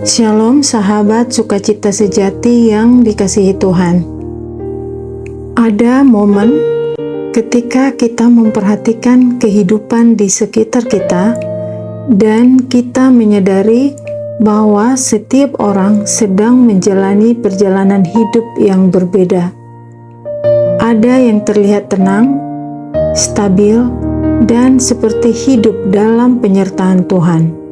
Shalom sahabat sukacita sejati yang dikasihi Tuhan. Ada momen ketika kita memperhatikan kehidupan di sekitar kita dan kita menyadari bahwa setiap orang sedang menjalani perjalanan hidup yang berbeda. Ada yang terlihat tenang, stabil, dan seperti hidup dalam penyertaan Tuhan.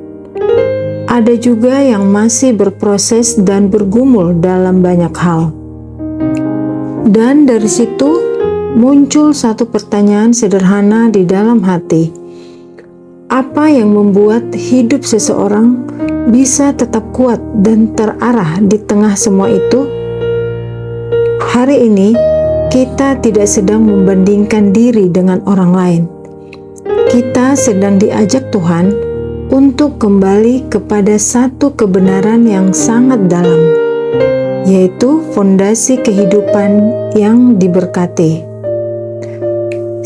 Ada juga yang masih berproses dan bergumul dalam banyak hal. Dan dari situ muncul satu pertanyaan sederhana di dalam hati. Apa yang membuat hidup seseorang bisa tetap kuat dan terarah di tengah semua itu? Hari ini kita tidak sedang membandingkan diri dengan orang lain. Kita sedang diajak Tuhan untuk kembali kepada satu kebenaran yang sangat dalam, yaitu fondasi kehidupan yang diberkati.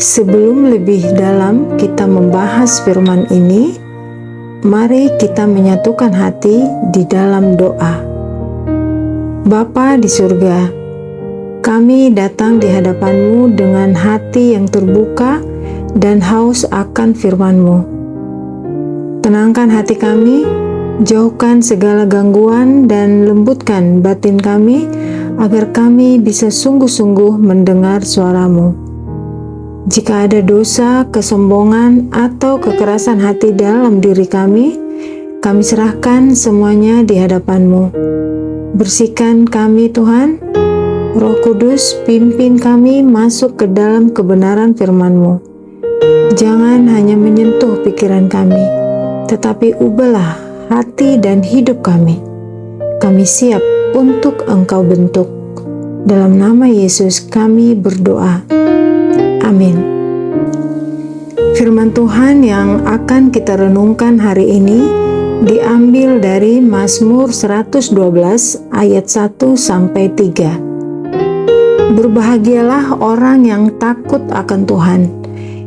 Sebelum lebih dalam kita membahas firman ini, mari kita menyatukan hati di dalam doa. Bapa di surga, kami datang di hadapan-Mu dengan hati yang terbuka dan haus akan firman-Mu. Tenangkan hati kami, jauhkan segala gangguan dan lembutkan batin kami agar kami bisa sungguh-sungguh mendengar suara-Mu. Jika ada dosa, kesombongan, atau kekerasan hati dalam diri kami serahkan semuanya di hadapan-Mu. Bersihkan kami Tuhan, Roh Kudus pimpin kami masuk ke dalam kebenaran firman-Mu. Jangan hanya menyentuh pikiran kami, tetapi ubahlah hati dan hidup kami. Kami siap untuk Engkau bentuk. Dalam nama Yesus kami berdoa. Amin. Firman Tuhan yang akan kita renungkan hari ini diambil dari Mazmur 112 ayat 1-3. Berbahagialah orang yang takut akan Tuhan,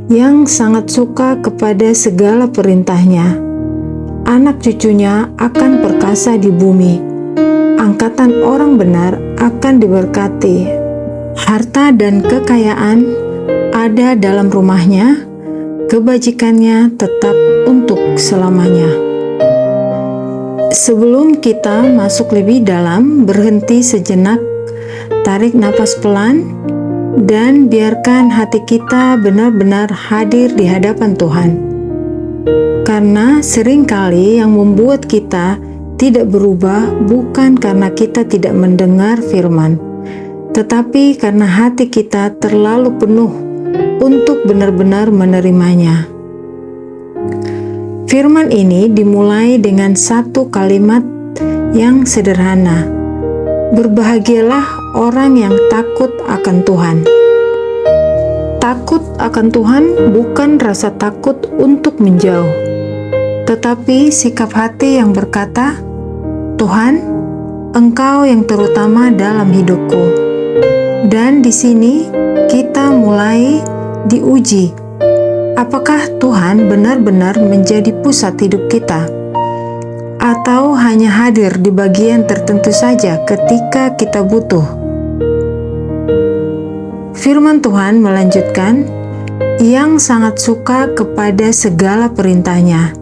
yang sangat suka kepada segala perintah-Nya. Anak cucunya akan perkasa di bumi. Angkatan orang benar akan diberkati. Harta dan kekayaan ada dalam rumahnya. Kebajikannya tetap untuk selamanya. Sebelum kita masuk lebih dalam, berhenti sejenak, tarik napas pelan, dan biarkan hati kita benar-benar hadir di hadapan Tuhan. Karena seringkali yang membuat kita tidak berubah bukan karena kita tidak mendengar firman, tetapi karena hati kita terlalu penuh untuk benar-benar menerimanya. Firman ini dimulai dengan satu kalimat yang sederhana. Berbahagialah orang yang takut akan Tuhan. Takut akan Tuhan bukan rasa takut untuk menjauh, tetapi sikap hati yang berkata, Tuhan, Engkau yang terutama dalam hidupku. Dan di sini kita mulai diuji. Apakah Tuhan benar-benar menjadi pusat hidup kita? Atau hanya hadir di bagian tertentu saja ketika kita butuh? Firman Tuhan melanjutkan, yang sangat suka kepada segala perintah-Nya.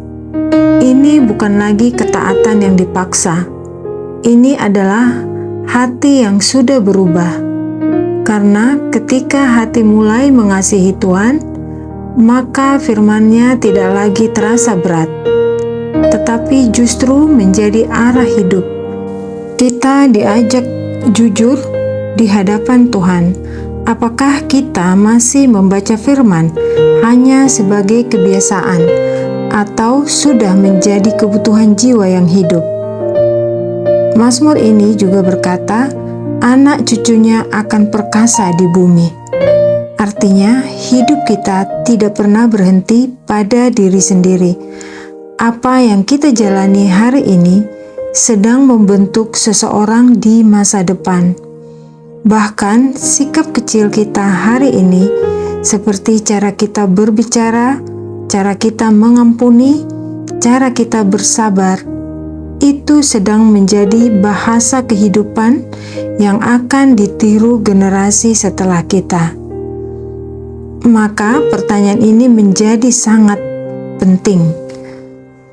Ini bukan lagi ketaatan yang dipaksa. Ini adalah hati yang sudah berubah. Karena ketika hati mulai mengasihi Tuhan, maka firman-Nya tidak lagi terasa berat, tetapi justru menjadi arah hidup. Kita diajak jujur di hadapan Tuhan. Apakah kita masih membaca firman hanya sebagai kebiasaan atau sudah menjadi kebutuhan jiwa yang hidup? Mazmur ini juga berkata, anak cucunya akan perkasa di bumi. Artinya, hidup kita tidak pernah berhenti pada diri sendiri. Apa yang kita jalani hari ini sedang membentuk seseorang di masa depan. Bahkan, sikap kecil kita hari ini, seperti cara kita berbicara, cara kita mengampuni, cara kita bersabar, itu sedang menjadi bahasa kehidupan yang akan ditiru generasi setelah kita. Maka pertanyaan ini menjadi sangat penting.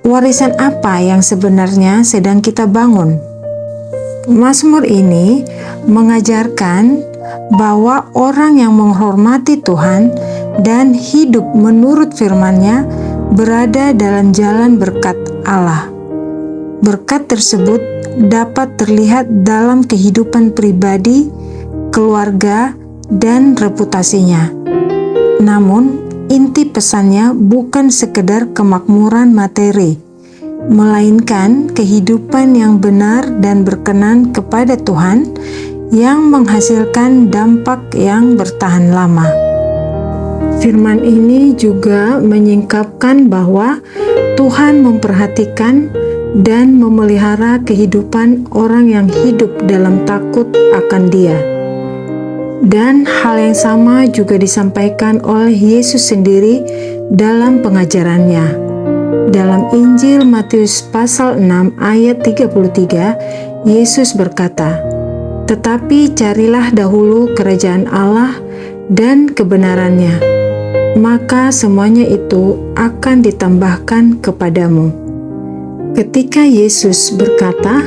Warisan apa yang sebenarnya sedang kita bangun? Mazmur ini mengajarkan bahwa orang yang menghormati Tuhan dan hidup menurut firman-Nya berada dalam jalan berkat Allah. Berkat tersebut dapat terlihat dalam kehidupan pribadi, keluarga, dan reputasinya. Namun, inti pesannya bukan sekedar kemakmuran materi, melainkan kehidupan yang benar dan berkenan kepada Tuhan yang menghasilkan dampak yang bertahan lama. Firman ini juga menyingkapkan bahwa Tuhan memperhatikan dan memelihara kehidupan orang yang hidup dalam takut akan Dia. Dan hal yang sama juga disampaikan oleh Yesus sendiri dalam pengajarannya. Dalam Injil Matius pasal 6 ayat 33, Yesus berkata, "Tetapi carilah dahulu kerajaan Allah dan kebenarannya, maka semuanya itu akan ditambahkan kepadamu." Ketika Yesus berkata,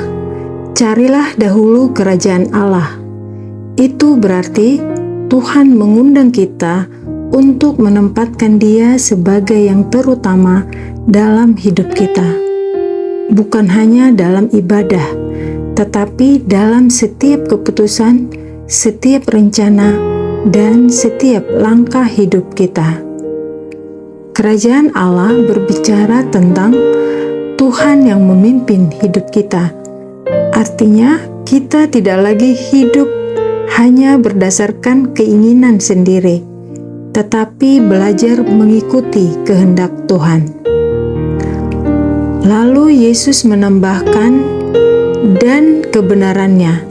"Carilah dahulu kerajaan Allah," itu berarti Tuhan mengundang kita untuk menempatkan Dia sebagai yang terutama dalam hidup kita. Bukan hanya dalam ibadah, tetapi dalam setiap keputusan, setiap rencana, dan setiap langkah hidup kita. Kerajaan Allah berbicara tentang Tuhan yang memimpin hidup kita. Artinya, kita tidak lagi hidup hanya berdasarkan keinginan sendiri, tetapi belajar mengikuti kehendak Tuhan. Lalu Yesus menambahkan, "Dan kebenarannya."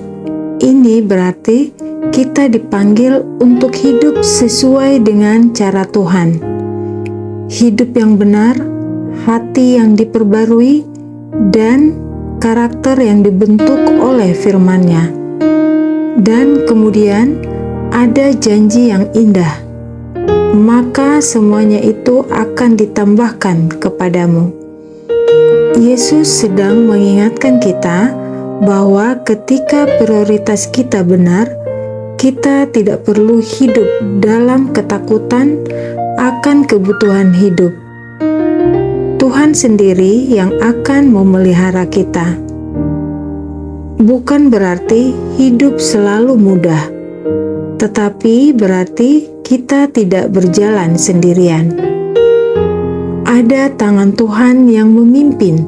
Ini berarti kita dipanggil untuk hidup sesuai dengan cara Tuhan. Hidup yang benar, hati yang diperbarui, dan karakter yang dibentuk oleh firman-Nya. Dan kemudian ada janji yang indah, maka semuanya itu akan ditambahkan kepadamu. Yesus sedang mengingatkan kita bahwa ketika prioritas kita benar, kita tidak perlu hidup dalam ketakutan akan kebutuhan hidup. Tuhan sendiri yang akan memelihara kita. Bukan berarti hidup selalu mudah, tetapi berarti kita tidak berjalan sendirian. Ada tangan Tuhan yang memimpin,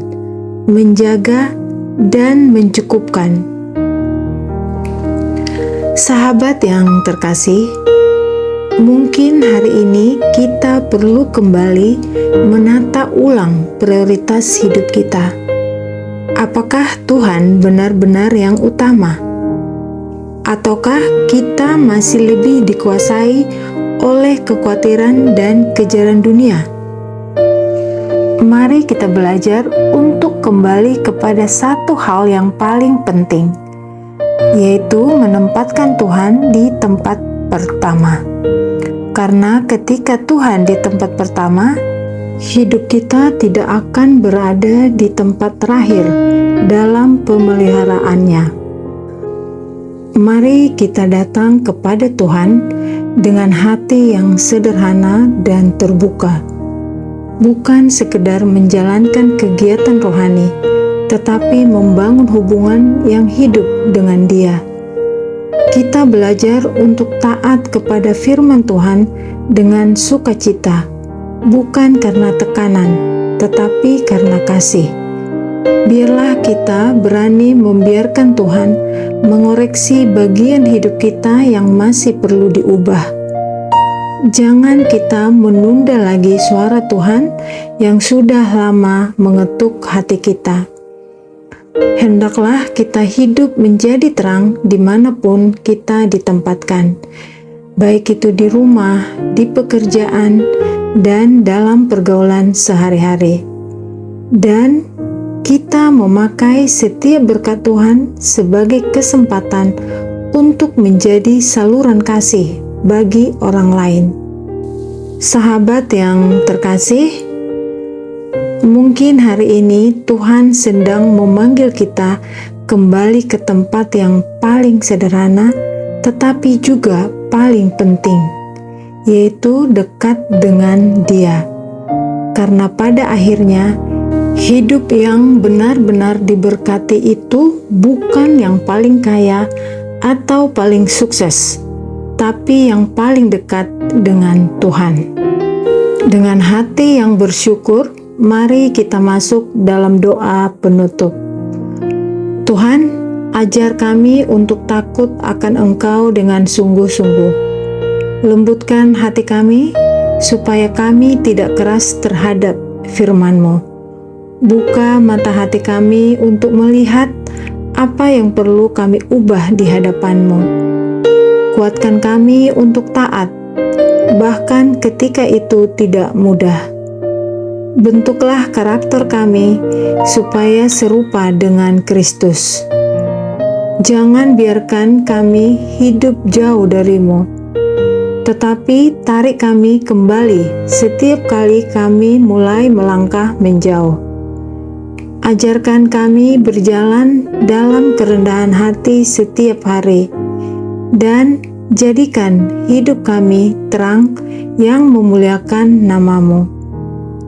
menjaga, dan mencukupkan. Sahabat yang terkasih, mungkin hari ini kita perlu kembali menata ulang prioritas hidup kita. Apakah Tuhan benar-benar yang utama? Ataukah kita masih lebih dikuasai oleh kekhawatiran dan kejaran dunia? Mari kita belajar untuk kembali kepada satu hal yang paling penting, yaitu menempatkan Tuhan di tempat pertama. Karena ketika Tuhan di tempat pertama, hidup kita tidak akan berada di tempat terakhir dalam pemeliharaannya. Mari kita datang kepada Tuhan dengan hati yang sederhana dan terbuka. Bukan sekedar menjalankan kegiatan rohani, tetapi membangun hubungan yang hidup dengan Dia. Kita belajar untuk taat kepada firman Tuhan dengan sukacita, bukan karena tekanan, tetapi karena kasih. Biarlah kita berani membiarkan Tuhan mengoreksi bagian hidup kita yang masih perlu diubah. Jangan kita menunda lagi suara Tuhan yang sudah lama mengetuk hati kita. Hendaklah kita hidup menjadi terang dimanapun kita ditempatkan, baik itu di rumah, di pekerjaan, dan dalam pergaulan sehari-hari. Dan kita memakai setiap berkat Tuhan sebagai kesempatan untuk menjadi saluran kasih bagi orang lain. Sahabat yang terkasih, mungkin hari ini Tuhan sedang memanggil kita kembali ke tempat yang paling sederhana, tetapi juga paling penting, yaitu dekat dengan Dia. Karena pada akhirnya, hidup yang benar-benar diberkati itu bukan yang paling kaya atau paling sukses, tapi yang paling dekat dengan Tuhan. Dengan hati yang bersyukur, mari kita masuk dalam doa penutup. Tuhan, ajar kami untuk takut akan Engkau dengan sungguh-sungguh. Lembutkan hati kami, supaya kami tidak keras terhadap firman-Mu. Buka mata hati kami untuk melihat apa yang perlu kami ubah di hadapan-Mu. Kuatkan kami untuk taat, bahkan ketika itu tidak mudah. Bentuklah karakter kami supaya serupa dengan Kristus. Jangan biarkan kami hidup jauh dari-Mu, tetapi tarik kami kembali setiap kali kami mulai melangkah menjauh. Ajarkan kami berjalan dalam kerendahan hati setiap hari, dan jadikan hidup kami terang yang memuliakan nama-Mu.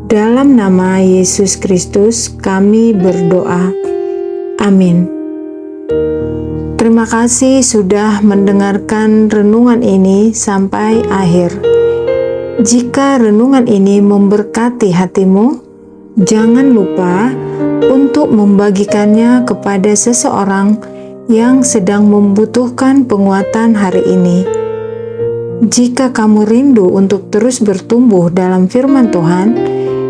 Dalam nama Yesus Kristus kami berdoa. Amin. Terima kasih sudah mendengarkan renungan ini sampai akhir. Jika renungan ini memberkati hatimu, jangan lupa untuk membagikannya kepada seseorang yang sedang membutuhkan penguatan hari ini. Jika kamu rindu untuk terus bertumbuh dalam firman Tuhan,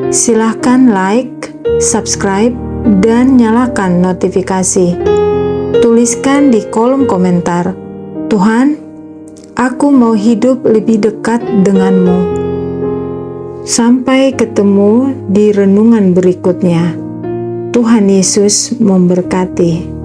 silahkan like, subscribe, dan nyalakan notifikasi. Tuliskan di kolom komentar, "Tuhan, aku mau hidup lebih dekat denganmu." Sampai ketemu di renungan berikutnya. Tuhan Yesus memberkati.